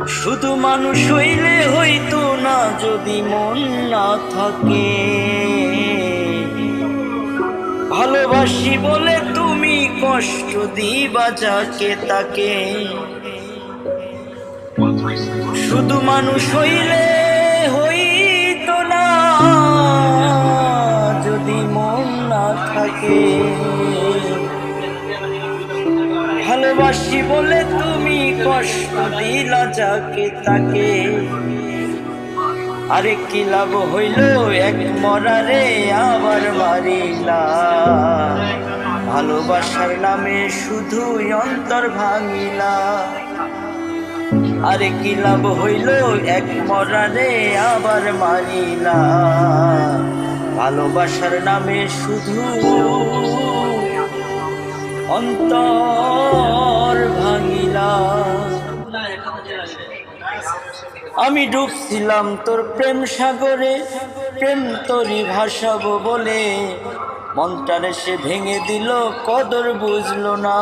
শুধু মানুষ হইলে হইতো না যদি মন না থাকে। ভালোবাসি বলে তুমি কষ্ট দিবা যাকে তাকে। শুধু মানুষ হইলে হইতো না যদি মন না থাকে। ভালোবাসি বলে তুমি কষ্ট দিলা যাকে তাকে। আরে কি লাভ হইল এক মরারে আবার মারিলা। ভালোবাসার নামে শুধু অন্তর ভাঙিলা। আরে কি লাভ হইল এক মরারে আবার মারিলা। ভালোবাসার নামে শুধু অন্তর ভাঙিলা। আমি ডুবছিলাম তোর প্রেম সাগরে, প্রেম তোরই ভাসাবো বলে। মনটারে সে ভেঙে দিল, কদর বুঝলো না।